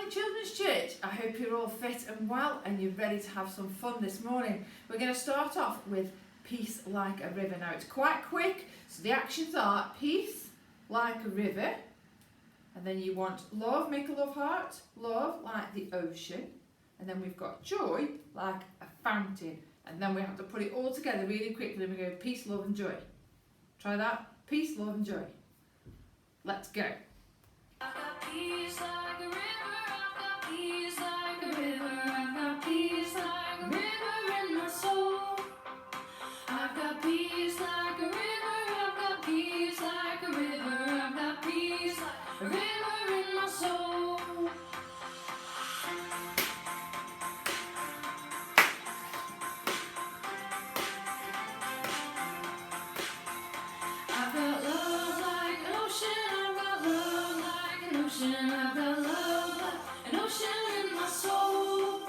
morning, Children's Church. I hope you're all fit and well and you're ready to have some fun this morning. We're going to start off with peace like a river. Now it's quite quick, so the actions are peace like a river, and then you want love, make a love heart, love like the ocean, and then we've got joy like a fountain, and then we have to put it all together really quickly and we go peace, love and joy. Try that. Peace, love and joy. Let's go. I've got peace like a river, I've got peace like a river, I've got peace like a river in my soul. I've got peace like a river, I've got peace like a river, I've got peace like a river in my soul. I've got love like an ocean, I've got love like an ocean, I've got love like an ocean in my soul.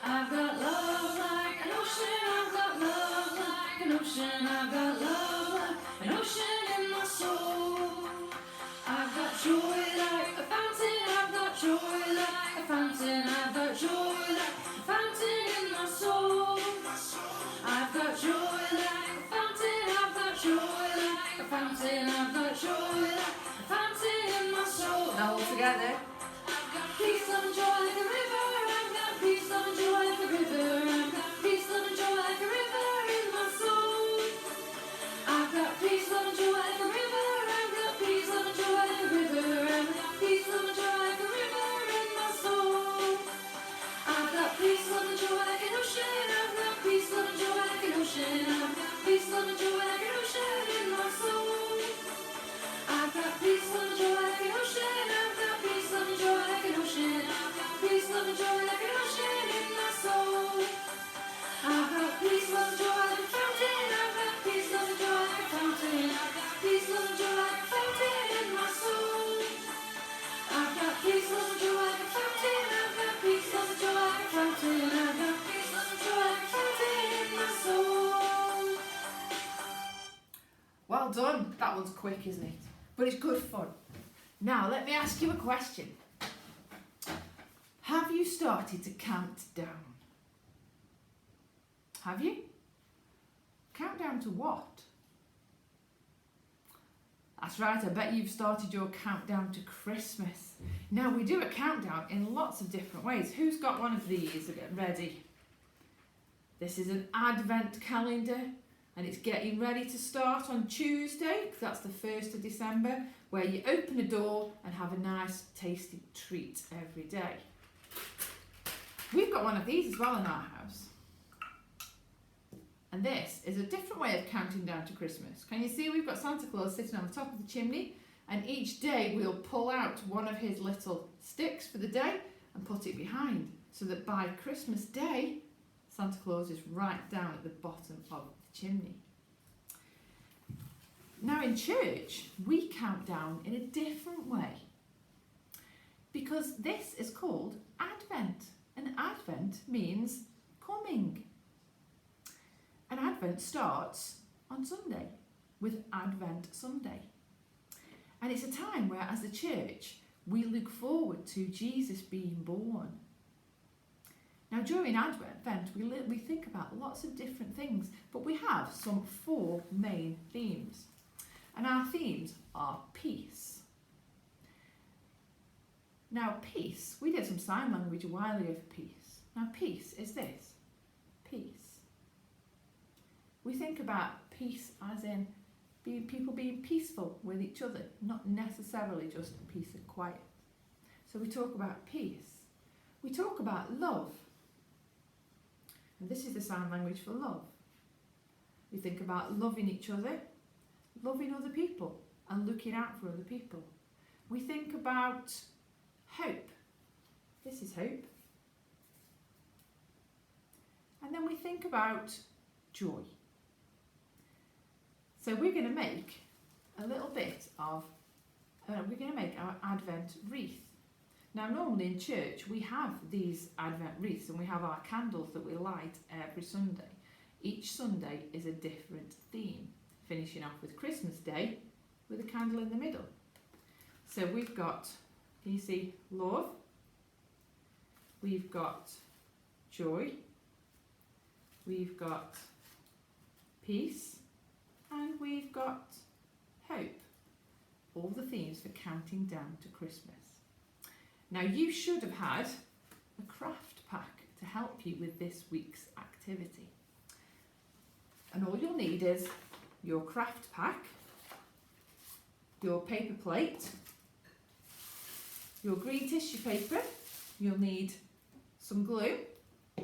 I've got love like an ocean, I've got love like an ocean, I've got love like an ocean in my soul. I've got joy like a fountain, I've got joy like a fountain, I've got joy like a fountain in my soul. I've got joy like a fountain, I've got joy like a fountain, I've got joy like a fountain in my soul. Now all together. I've got peace, love and joy like a river, I've got peace, love and joy like a river, I've got peace, love and joy like a river in my soul. I've got peace, love and joy like a river, I've got peace, love and joy like a river, I've got peace, love and joy like a river in my soul. I've got peace, love and joy like an ocean, I've got peace, love and joy like an ocean, I've got peace, love and joy like an ocean in my soul. I've got peace, love and joy like an ocean, I've got peace, love and joy like an ocean, I've got peace, love and joy like an ocean in my soul. I've got peace, love and joy like a fountain, I've got peace, love and joy like a fountain, I've got peace, love and joy like a fountain in my soul. I've got peace, love and joy like a fountain, I've got peace, love and joy like a fountain, I've got peace, love and joy like a fountain in my soul. Well done. That one's quick, isn't it? But it's good fun. Now let me ask you a question. Have you started to count down? Have you? Count down to what? That's right, I bet you've started your countdown to Christmas. Now we do a countdown in lots of different ways. Who's got one of these? Get ready. This is an advent calendar and it's getting ready to start on Tuesday, because that's the 1st of December, where you open a door and have a nice tasty treat every day. We've got one of these as well in our house. And this is a different way of counting down to Christmas. Can you see we've got Santa Claus sitting on the top of the chimney, and each day we'll pull out one of his little sticks for the day and put it behind, so that by Christmas Day, Santa Claus is right down at the bottom of the chimney. Now in church, we count down in a different way, because this is called Advent, and Advent means coming. And Advent starts on Sunday with Advent Sunday. And it's a time where, as a church, we look forward to Jesus being born. Now, during Advent, we think about lots of different things, but we have some 4 main themes. And our themes are peace. Now, peace, we did some sign language a while ago for peace. Now, peace is this, peace. We think about peace as in people being peaceful with each other, not necessarily just peace and quiet. So we talk about peace. We talk about love. And this is the sign language for love. We think about loving each other, loving other people, and looking out for other people. We think about hope. This is hope. And then we think about joy. So we're going to make a little bit of, we're going to make our Advent wreath. Now normally in church we have these Advent wreaths and we have our candles that we light every Sunday. Each Sunday is a different theme, finishing off with Christmas Day with a candle in the middle. So we've got, can you see love, we've got joy, we've got peace, and we've got hope. All the themes for counting down to Christmas. Now you should have had a craft pack to help you with this week's activity. And all you'll need is your craft pack, your paper plate, your green tissue paper, you'll need some glue, a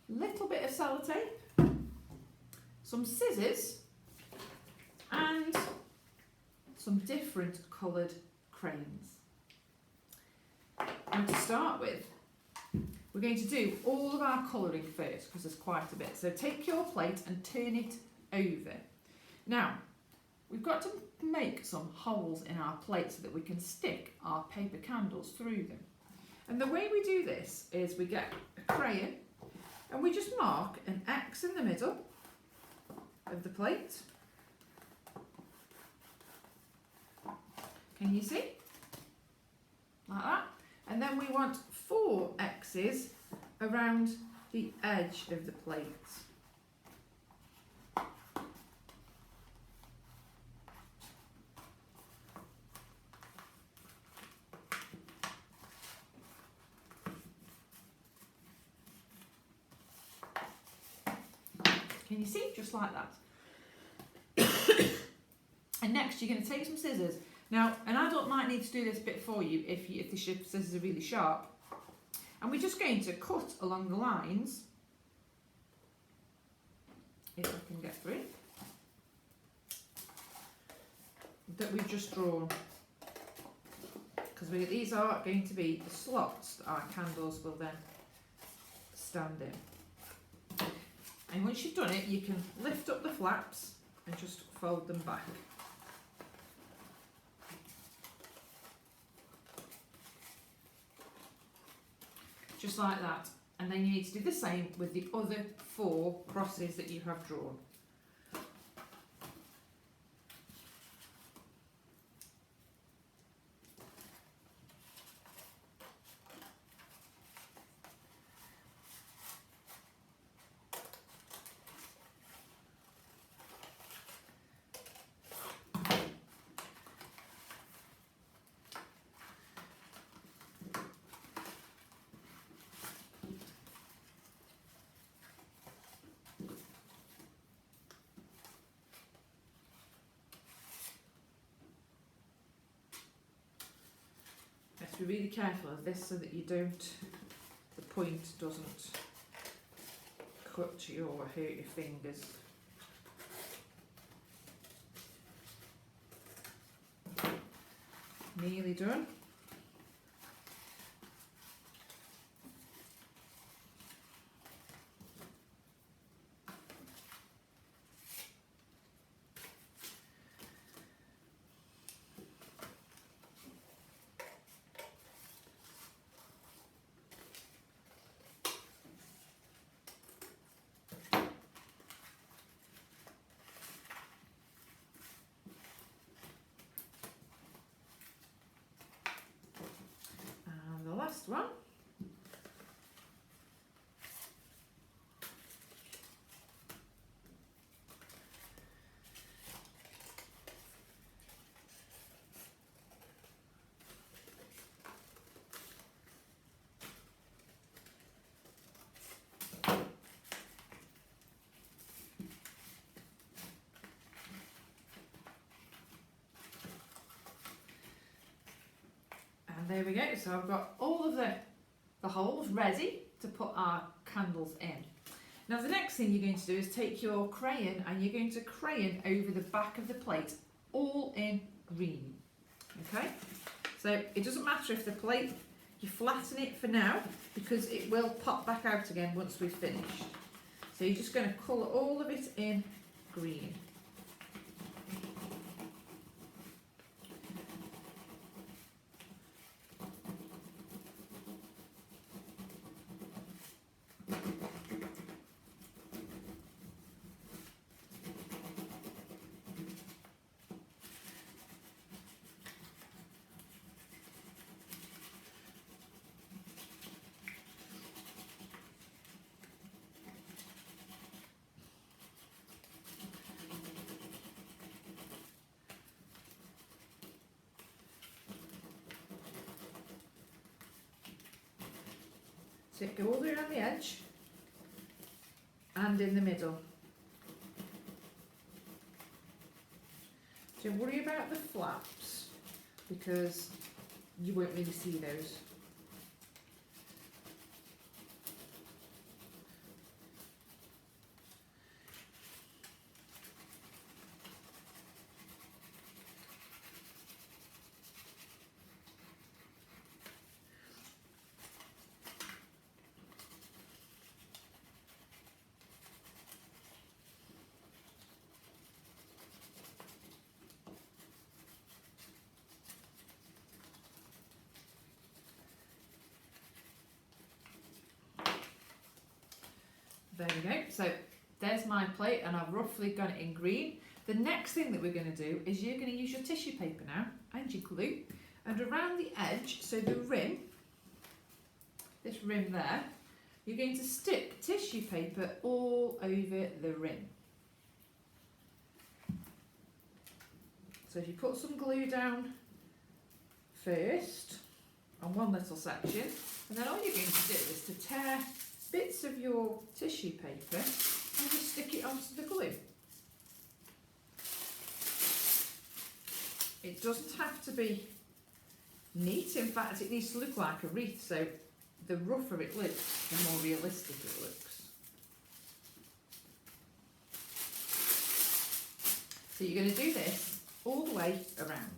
little bit of sellotape, some scissors, and some different coloured crayons. And to start with, we're going to do all of our colouring first because there's quite a bit. So take your plate and turn it over. Now, we've got to make some holes in our plate so that we can stick our paper candles through them. And the way we do this is we get a crayon and we just mark an X in the middle of the plate. Can you see? Like that. And then we want 4 X's around the edge of the plate. Can you see? Just like that. And next you're going to take some scissors. Now, an adult might need to do this bit for you if the scissors are really sharp. And we're just going to cut along the lines, if I can get through, that we've just drawn. Because these are going to be the slots that our candles will then stand in. And once you've done it, you can lift up the flaps and just fold them back. Just like that. And then you need to do the same with the other 4 crosses that you have drawn. Be really careful of this so that you don't, the point doesn't cut you or hurt your fingers. Nearly done. Last one. And there we go. So I've got all of the holes ready to put our candles in. Now the next thing you're going to do is take your crayon and you're going to crayon over the back of the plate, all in green. Okay? So it doesn't matter if the plate, you flatten it for now because it will pop back out again once we've finished. So you're just going to colour all of it in green. So go all the way around the edge and in the middle. Don't worry about the flaps because you won't really see those. There we go. So there's my plate and I've roughly got it in green. The next thing that we're going to do is you're going to use your tissue paper now and your glue, and around the edge, so the rim, this rim there, you're going to stick tissue paper all over the rim. So if you put some glue down first on one little section, and then all you're going to do is to tear bits of your tissue paper and just stick it onto the glue. It doesn't have to be neat, in fact it needs to look like a wreath, so the rougher it looks, the more realistic it looks. So you're going to do this all the way around.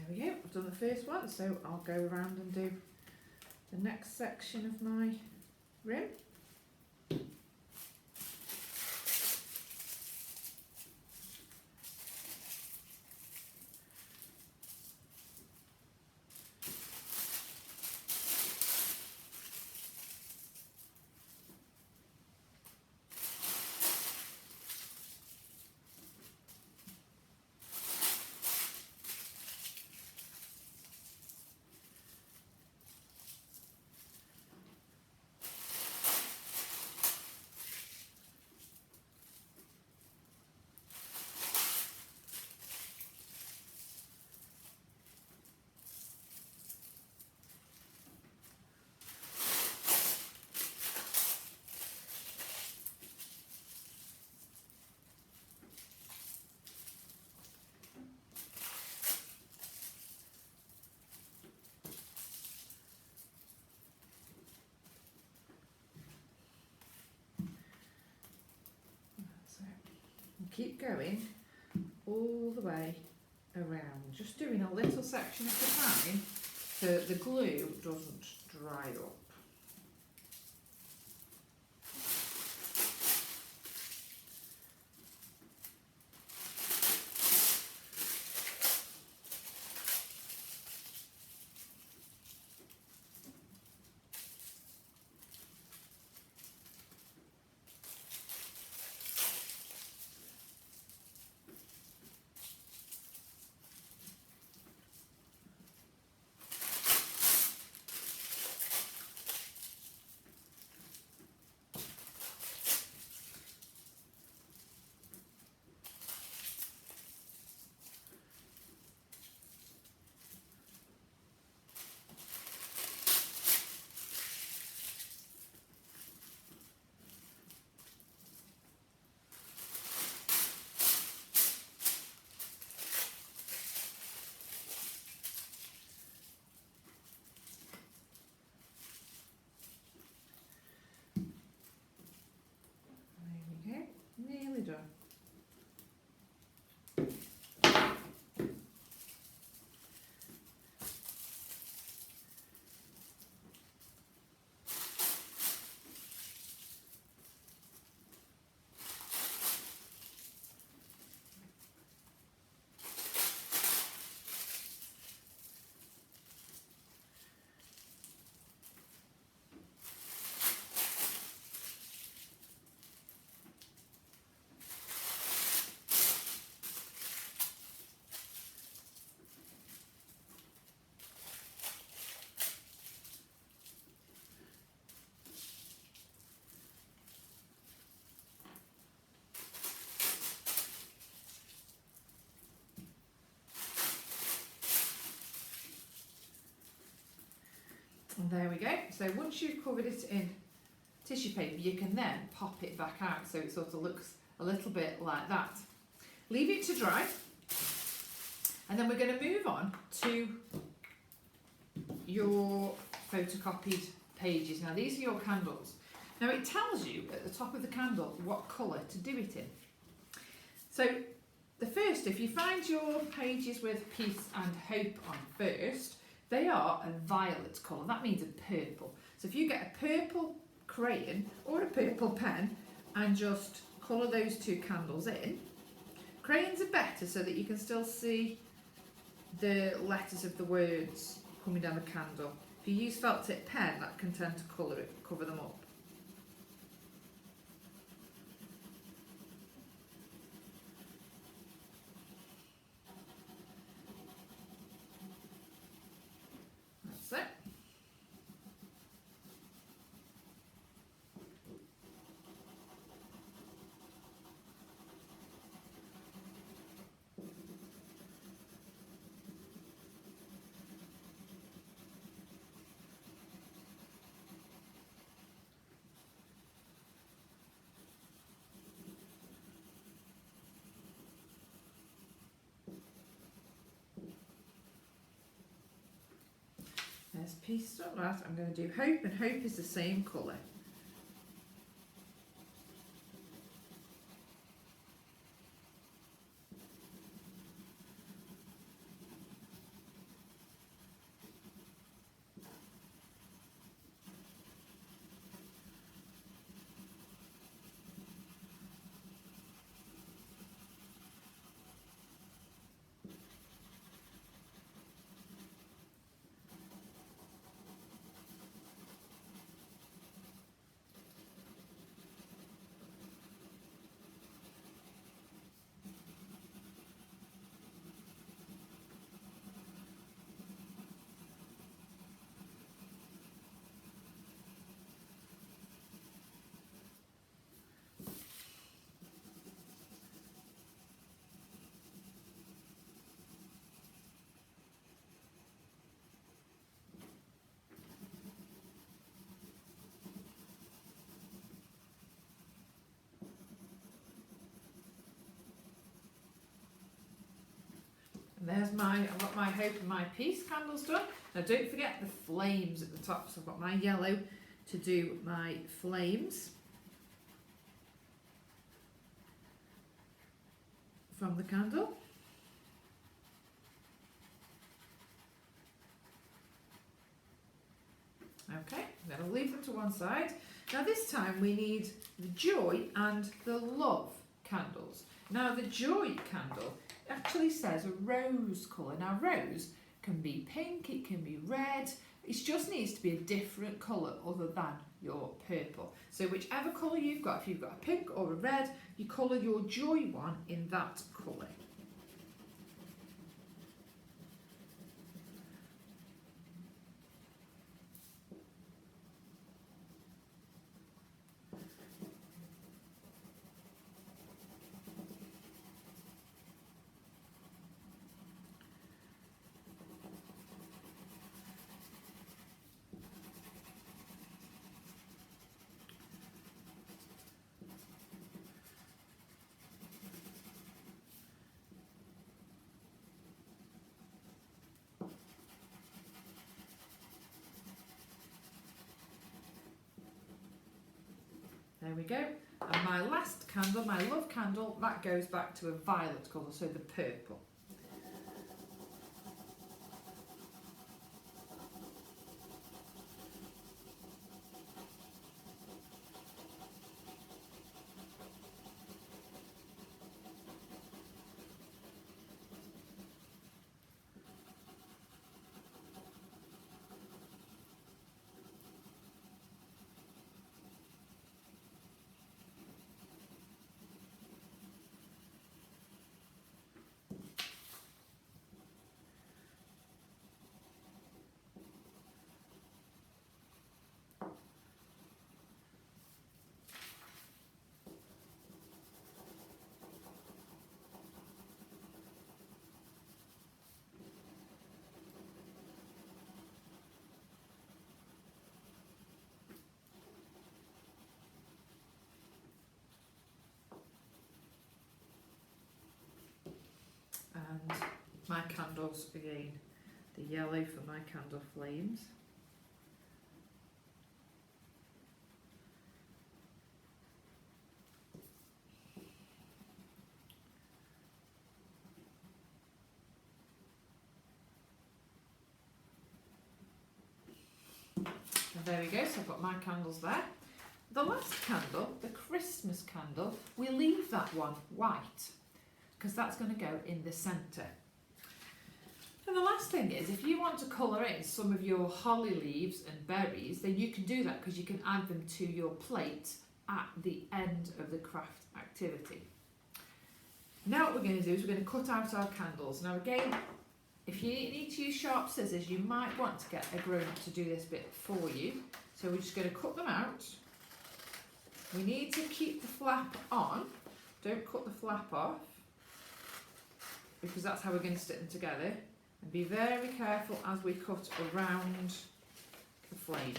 There we go, I've done the first one, so I'll go around and do the next section of my rim. Keep going all the way around, just doing a little section at a time so the glue doesn't dry up. There we go. So once you've covered it in tissue paper, you can then pop it back out so it sort of looks a little bit like that. Leave it to dry, and then we're going to move on to your photocopied pages. Now these are your candles. Now it tells you at the top of the candle what colour to do it in. So the first, if you find your pages with peace and hope on first, they are a violet colour. That means a purple. So if you get a purple crayon or a purple pen and just colour those two candles in. Crayons are better so that you can still see the letters of the words coming down the candle. If you use felt tip pen, that can tend to cover them up. That's it. There's peace like that. I'm going to do hope, and hope is the same colour. And there's I've got my hope and my peace candles done. Now don't forget the flames at the top. So I've got my yellow to do my flames from the candle. Okay, then I'll leave them to one side. Now this time we need the joy and the love candles. Now the joy candle actually says a rose colour. Now rose can be pink, it can be red, it just needs to be a different colour other than your purple. So whichever colour you've got, if you've got a pink or a red, you colour your joy one in that colour. There we go. And my last candle, my love candle, that goes back to a violet colour, so the purple. my candles again, the yellow for my candle flames. And there we go, so I've got my candles there. The last candle, the Christmas candle, we leave that one white because that's going to go in the centre. And the last thing is, if you want to colour in some of your holly leaves and berries, then you can do that because you can add them to your plate at the end of the craft activity. Now what we're going to do is we're going to cut out our candles. Now again, if you need to use sharp scissors, you might want to get a grown-up to do this bit for you. So we're just going to cut them out. We need to keep the flap on. Don't cut the flap off, because that's how we're going to stick them together. And be very careful as we cut around the flame.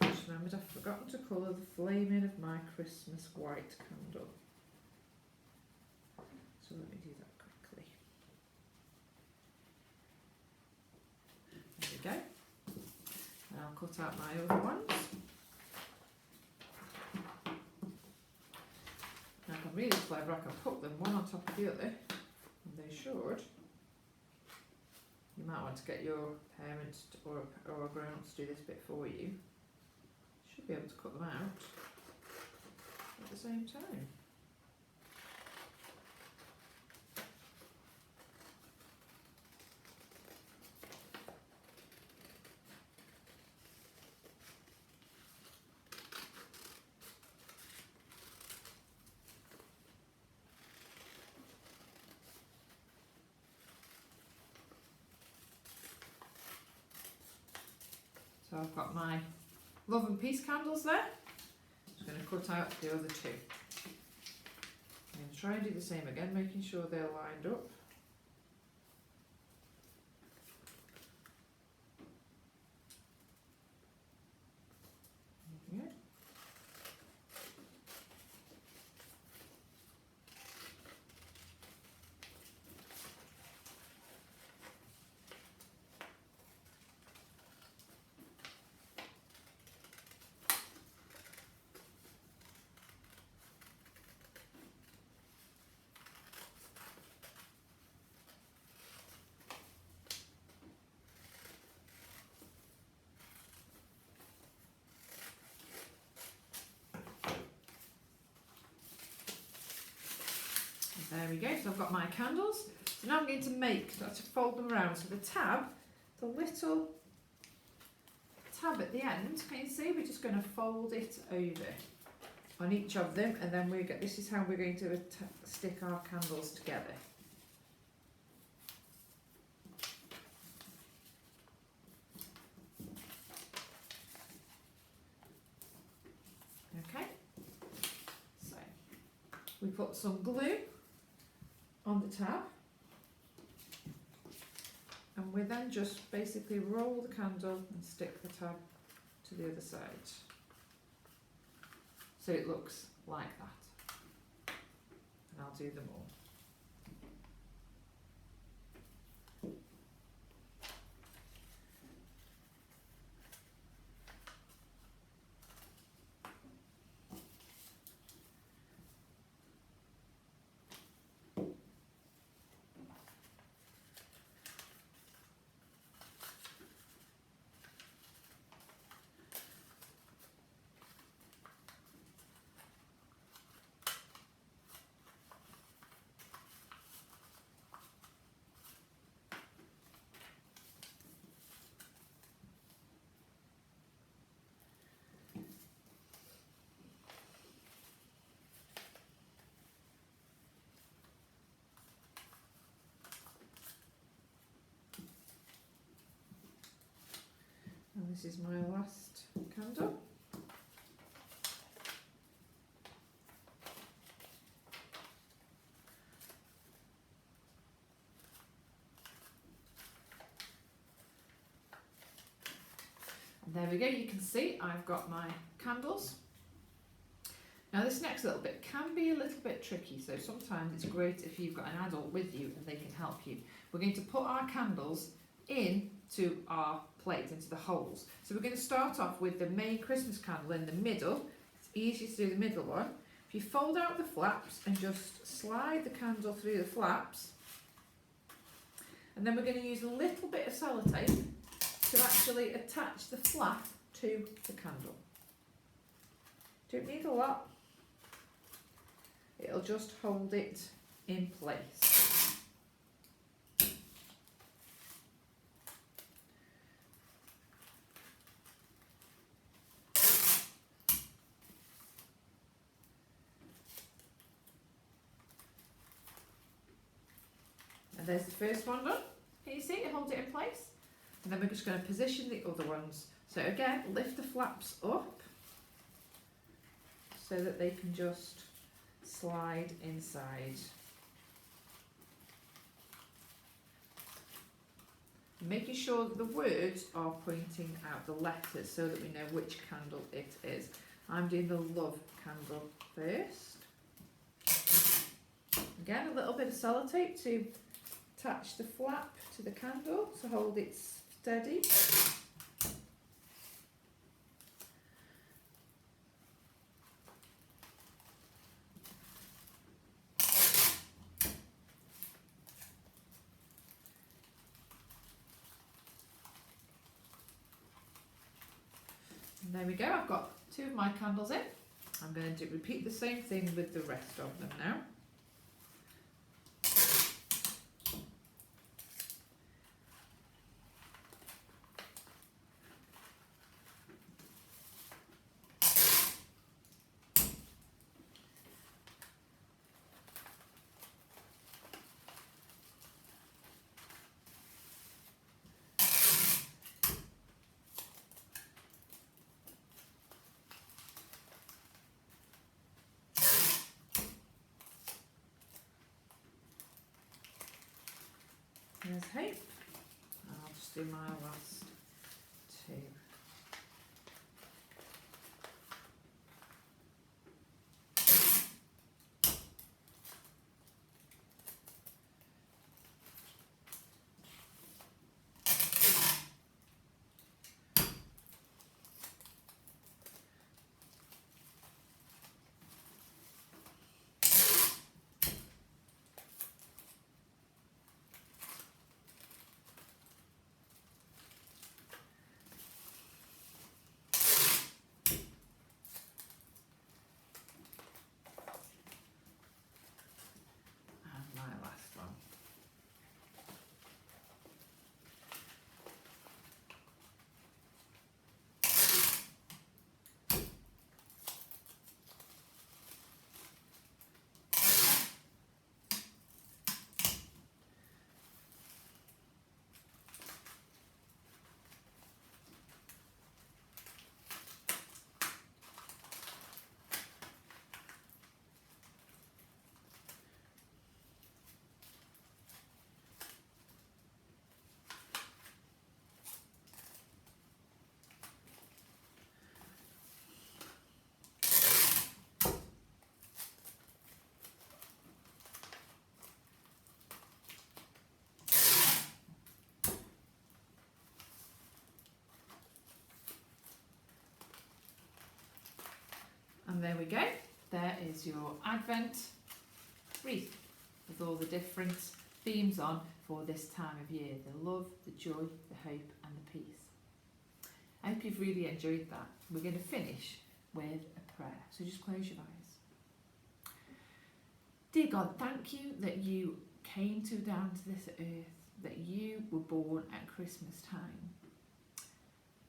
Just remembered I've forgotten to colour the flame in of my Christmas white candle. So let me do that quickly. There we go. And I'll cut out my other ones. Now if I'm really clever, I can put them one on top of the other, and they should. You might want to get your parent or a grown-up to do this bit for you. Should be able to cut them out at the same time. So I've got my love and peace candles there. Just going to cut out the other two. I'm going to try and do the same again, making sure they're lined up. There we go. There we go, so I've got my candles. So now I'm going to fold them around. So the tab, the little tab at the end, can you see? We're just going to fold it over on each of them, and then this is how we're going to stick our candles together. Okay, so we put some glue on the tab, and we then just basically roll the candle and stick the tab to the other side, so it looks like that. And I'll do them all. And this is my last candle. And there we go, you can see I've got my candles. Now this next little bit can be a little bit tricky, so sometimes it's great if you've got an adult with you and they can help you. We're going to put our candles into our plate, into the holes. So we're going to start off with the main Christmas candle in the middle. It's easy to do the middle one. If you fold out the flaps and just slide the candle through the flaps, and then we're going to use a little bit of sellotape to actually attach the flap to the candle. Don't need a lot. It'll just hold it in place. And there's the first one done. Can you see it holds it in place? And then we're just going to position the other ones. So again, lift the flaps up so that they can just slide inside. Making sure that the words are pointing out the letters so that we know which candle it is. I'm doing the love candle first. Again, a little bit of sellotape to attach the flap to the candle to hold it steady. And there we go, I've got 2 of my candles in. I'm going to repeat the same thing with the rest of them now. There's hope. I'll just do my last 2. And there we go, there is your Advent wreath with all the different themes on for this time of year. The love, the joy, the hope and the peace. I hope you've really enjoyed that. We're going to finish with a prayer, so just close your eyes. Dear God, thank you that you came down to this earth, that you were born at Christmas time.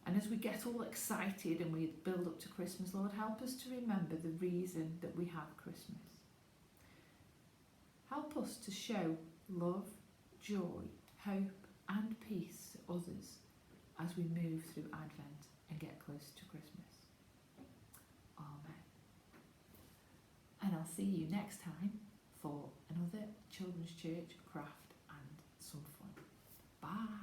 And as we get all excited and we build up to Christmas, Lord, help us to remember the reason that we have Christmas. Help us to show love, joy, hope and peace to others as we move through Advent and get closer to Christmas. Amen. And I'll see you next time for another Children's Church craft and some fun. Bye.